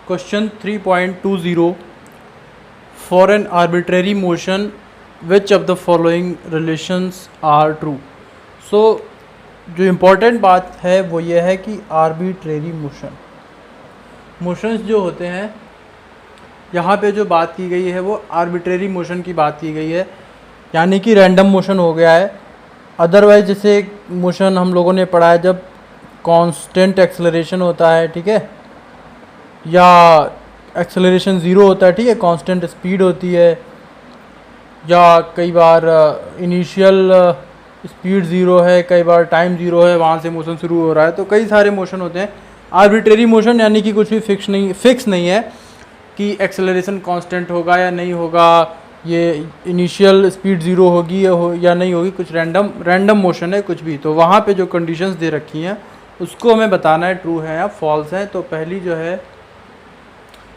Question 3.20 for an arbitrary motion which of the following relations are true. So जो important बात है वो ये है कि आर्बिट्रेरी मोशंस जो होते हैं, यहाँ पे जो बात की गई है वो आर्बिट्रेरी मोशन की बात की गई है, यानी कि रैंडम मोशन हो गया है। अदरवाइज जैसे मोशन हम लोगों ने पढ़ा है जब कांस्टेंट एक्सेलरेशन होता है, ठीक है, या एक्सेलरेशन ज़ीरो होता है, ठीक है, कांस्टेंट स्पीड होती है, या कई बार इनिशियल स्पीड ज़ीरो है, कई बार टाइम ज़ीरो है, वहाँ से मोशन शुरू हो रहा है। तो कई सारे मोशन होते हैं। आर्बिट्रेरी मोशन यानी कि कुछ भी फिक्स नहीं है कि एक्सेलरेशन कांस्टेंट होगा या नहीं होगा, ये इनिशियल स्पीड ज़ीरो होगी या नहीं होगी, कुछ रैंडम मोशन है कुछ भी। तो वहाँ पे जो कंडीशंस दे रखी हैं उसको हमें बताना है ट्रू है या फॉल्स है।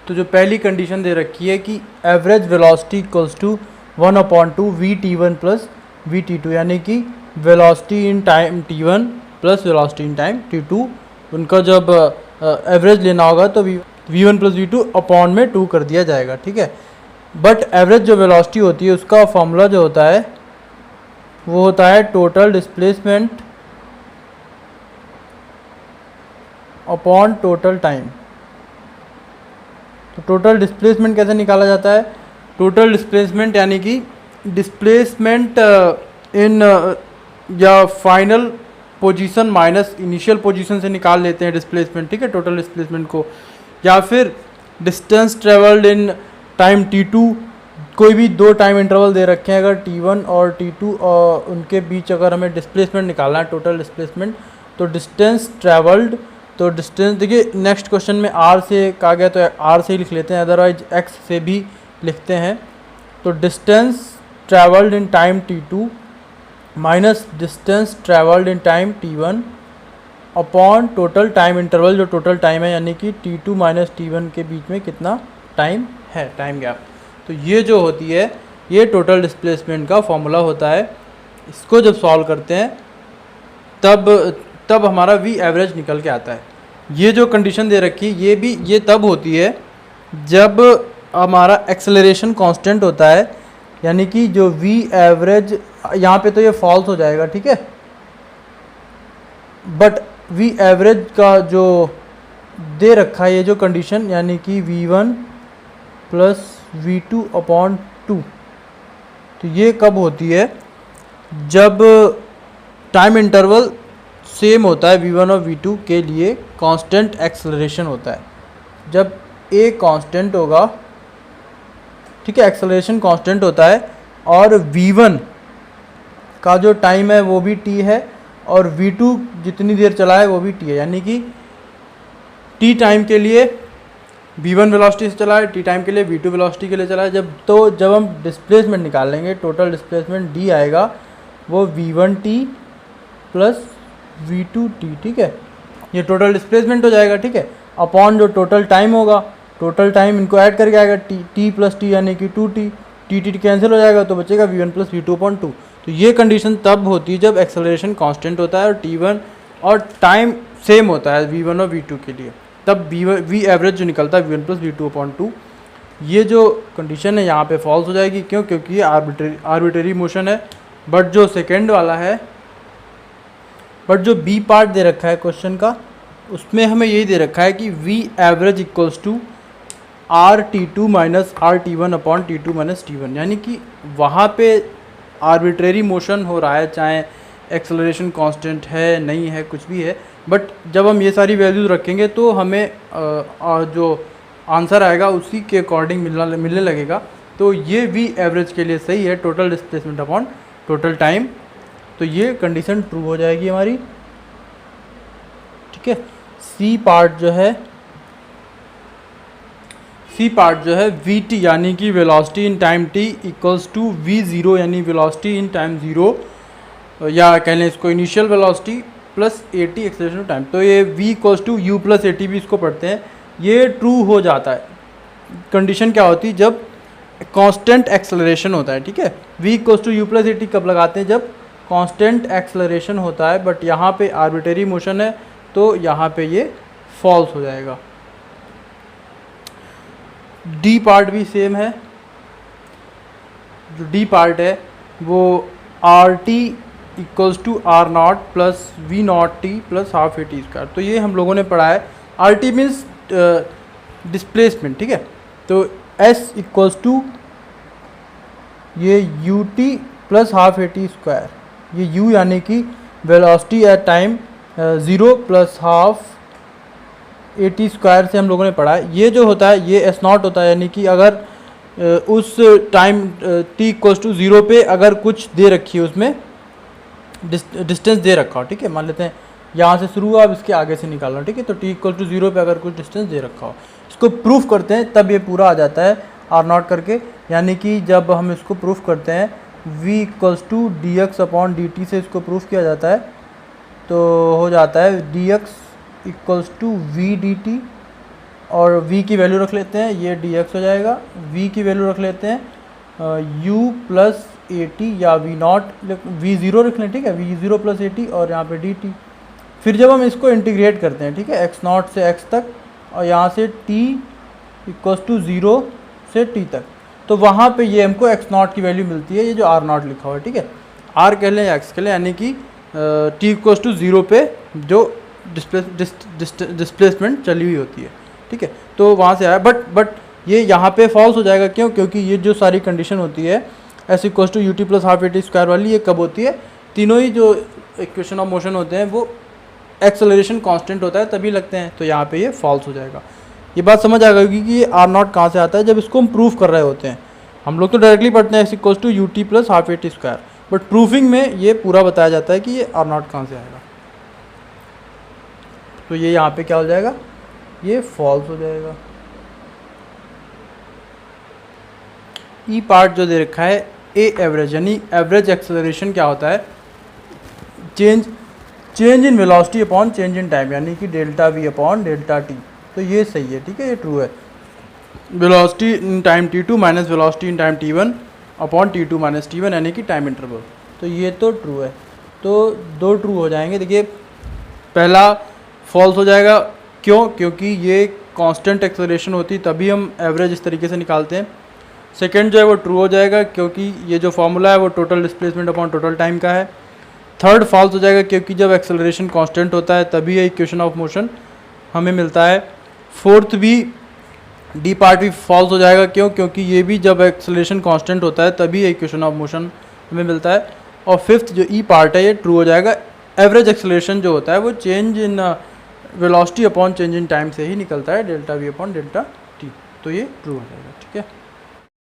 तो जो पहली कंडीशन दे रखी है कि average velocity equals to 1/2 VT1 plus VT2, यानी कि velocity in time T1 plus velocity in time T2, उनका जब एवरेज लेना होगा तो V1 प्लस V2 अपॉन में 2 कर दिया जाएगा, ठीक है। बट एवरेज जो वेलोसिटी होती है उसका फॉर्मूला जो होता है वो होता है total displacement upon total time. तो टोटल डिस्प्लेसमेंट कैसे निकाला जाता है? टोटल डिस्प्लेसमेंट यानी कि डिस्प्लेसमेंट इन या final position minus initial position से निकाल लेते हैं डिस्प्लेसमेंट, ठीक है, टोटल डिस्प्लेसमेंट को। या फिर distance travelled in time T2, कोई भी दो टाइम इंटरवल दे रखे हैं, अगर T1 और T2 और उनके बीच अगर हमें डिस्प्लेसमेंट निकालना है, टोटल डिस्प्लेसमेंट, तो डिस्टेंस ट्रेवल्ड, तो डिस्टेंस देखिए नेक्स्ट क्वेश्चन में R से कहा गया तो R से ही लिख लेते हैं, अदरवाइज X से भी लिखते हैं। तो distance travelled in time T2 minus distance travelled in time T1 upon total time interval, जो टोटल टाइम है, यानी कि T2 माइनस T1 के बीच में कितना टाइम है, टाइम गैप। तो ये जो होती है ये टोटल डिस्प्लेसमेंट का फॉर्मूला होता है। इसको जब सॉल्व करते हैं तब हमारा V एवरेज निकल के आता है। ये जो कंडीशन दे रखी है ये तब होती है जब हमारा एक्सेलरेशन कांस्टेंट होता है, यानी कि जो V एवरेज, यहाँ पे तो ये फॉल्स हो जाएगा, ठीक है, बट V एवरेज का जो दे रखा है ये जो कंडीशन, यानी कि V1 प्लस V2 अपॉन 2, तो ये कब होती है? जब टाइम इंटरवल सेम होता है V1 और V2 के लिए, कांस्टेंट एक्सेलरेशन होता है। जब A कांस्टेंट होगा, ठीक है, एक्सेलरेशन कांस्टेंट होता है, और V1 का जो टाइम है वो भी T है, और V2 जितनी देर चला है वो भी T है, यानी कि T टाइम के लिए V1 वेलोसिटी से चला है, T टाइम के लिए V2 वेलोसिटी के लिए चला है। जब हम डिस्प्लेसमेंट निकाल लेंगे, टोटल डिस्प्लेसमेंट D आएगा, वो V1T प्लस V2T, ठीक है, ये टोटल डिस्प्लेसमेंट हो जाएगा, ठीक है, अपॉन जो टोटल टाइम होगा, टोटल टाइम इनको ऐड करके आएगा T प्लस T यानी कि 2T, T कैंसिल हो जाएगा तो बचेगा V1 प्लस V2 अपॉन 2। तो ये कंडीशन तब होती है जब एक्सेलरेशन कांस्टेंट होता है और T1 और टाइम सेम होता है V1 और V2 के लिए, तब V एवरेज जो निकलता है V1 प्लस V2 अपॉन 2। ये जो कंडीशन है यहाँ पे फॉल्स हो जाएगी, क्यों? क्योंकि ये आर्बिट्रेरी मोशन है। बट जो सेकेंड वाला है, बट जो B पार्ट दे रखा है क्वेश्चन का, उसमें हमें यही दे रखा है कि V average equals to RT2 minus RT1 upon T2 minus T1, यानी कि वहाँ पे आर्बिट्रेरी मोशन हो रहा है, चाहे एक्सेलरेशन कांस्टेंट है नहीं है कुछ भी है, बट जब हम ये सारी वैल्यूज रखेंगे तो हमें जो आंसर आएगा उसी के अकॉर्डिंग मिलने लगेगा। तो ये V एवरेज के लिए सही है, total displacement upon total time. तो ये कंडीशन ट्रू हो जाएगी हमारी, ठीक है। C पार्ट जो है VT यानी कि velocity in time T equals to V0 यानी वेलोसिटी इन टाइम 0, या कह लें इसको initial velocity plus AT acceleration time. तो ये V equals to U plus AT भी इसको पढ़ते हैं, ये ट्रू हो जाता है। कंडीशन क्या होती है? जब कांस्टेंट एक्सेलरेशन होता है, ठीक है। V equals to U plus AT कब लगाते हैं? जब कांस्टेंट एक्सेलरेशन होता है, बट यहाँ पे आर्बिट्रेरी मोशन है तो यहाँ पे ये फॉल्स हो जाएगा। डी पार्ट भी सेम है, जो डी पार्ट है वो R T equals to R naught plus V naught T plus half A T square. तो ये हम लोगों ने पढ़ा है, आर टी मीन्स डिस्प्लेसमेंट, ठीक है। तो एस इक्वल्स टू ये you T plus half A T square, ये यू यानी कि velocity at time 0 plus half A T square से हम लोगों ने पढ़ा है। ये जो होता है ये एस नॉट होता है, यानी कि अगर उस टाइम टी इक्वल्स टू 0 पे अगर कुछ दे रखी है, उसमें डिस्टेंस दे रखा हो, ठीक है। मान लेते हैं यहाँ से शुरू हुआ, अब इसके आगे से निकालना, ठीक है। तो टी इक्वल टू 0 पे अगर कुछ डिस्टेंस दे रखा हो, इसको प्रूफ करते हैं तब ये पूरा आ जाता है आर नॉट करके। यानी कि जब हम इसको प्रूफ करते हैं v equals to D X upon D T से इसको प्रूफ किया जाता है, तो हो जाता है D X equals to V D T, और v की वैल्यू रख लेते हैं, ये डी एक्स हो जाएगा। v की वैल्यू रख लेते हैं u प्लस ए टी या वी नॉट, वी ज़ीरो रख लें, ठीक है, V zero plus A T और यहाँ पे डी टी। फिर जब हम इसको इंटीग्रेट करते हैं, ठीक है, एक्स नॉट से x तक और यहाँ से t इक्वल्स टू 0 से t तक, तो वहाँ पे ये हमको x नॉट की वैल्यू मिलती है, ये जो r नॉट लिखा हुआ है, ठीक है। r कह लें या x कह लें, यानी कि t इक्वल्स टू 0 पे जो डिस्प्लेसमेंट चली हुई होती है, ठीक है। तो वहाँ से आया, बट ये यहाँ पे फॉल्स हो जाएगा, क्यों? क्योंकि ये जो सारी कंडीशन होती है S equals to U T plus half A T square वाली, ये कब होती है? तीनों ही जो इक्वेशन ऑफ मोशन होते हैं वो एक्सेलरेशन कांस्टेंट होता है तभी लगते हैं, तो यहाँ पे ये फॉल्स हो जाएगा। ये बात समझ आ गई कि ये आर नॉट कहाँ से आता है, जब इसको हम प्रूफ कर रहे होते हैं। हम लोग तो डायरेक्टली पढ़ते हैं S equals to U T plus half A T square, but proofing में ये पूरा बताया जाता है कि ये आर नॉट कहाँ से आएगा। तो ये यहाँ पे क्या हो जाएगा, ये फॉल्स हो जाएगा। ई पार्ट जो दे रखा है ए एवरेज, यानी एवरेज एक्सेलरेशन क्या होता है? Change in velocity upon change in time, यानी कि delta we upon delta T. तो ये सही है, ठीक है, ये ट्रू है। Velocity in time t2 minus velocity in time t1 upon t2 minus t1, यानी कि टाइम इंटरवल। तो ये तो ट्रू है, तो दो ट्रू हो जाएंगे। देखिए पहला फॉल्स हो जाएगा, क्यों? क्योंकि ये कांस्टेंट एक्सेलरेशन होती तभी हम एवरेज इस तरीके से निकालते हैं। सेकंड जो है वो ट्रू हो जाएगा, क्योंकि ये जो फॉर्मूला है वो total displacement upon total time का है। थर्ड फॉल्स हो जाएगा, क्योंकि जब एक्सेलरेशन कांस्टेंट होता है तभी ये इक्वेशन ऑफ मोशन हमें मिलता है। फोर्थ भी डी पार्ट भी फॉल्स हो जाएगा, क्यों? क्योंकि ये भी जब एक्सेलरेशन कांस्टेंट होता है तभी ये इक्वेशन ऑफ मोशन हमें मिलता है। और फिफ्थ जो ई पार्ट है ये ट्रू हो जाएगा। एवरेज एक्सेलरेशन जो होता है वो change in velocity upon change in time से ही निकलता है, delta we upon delta T. तो ये ट्रू हो जाएगा, ठीक है।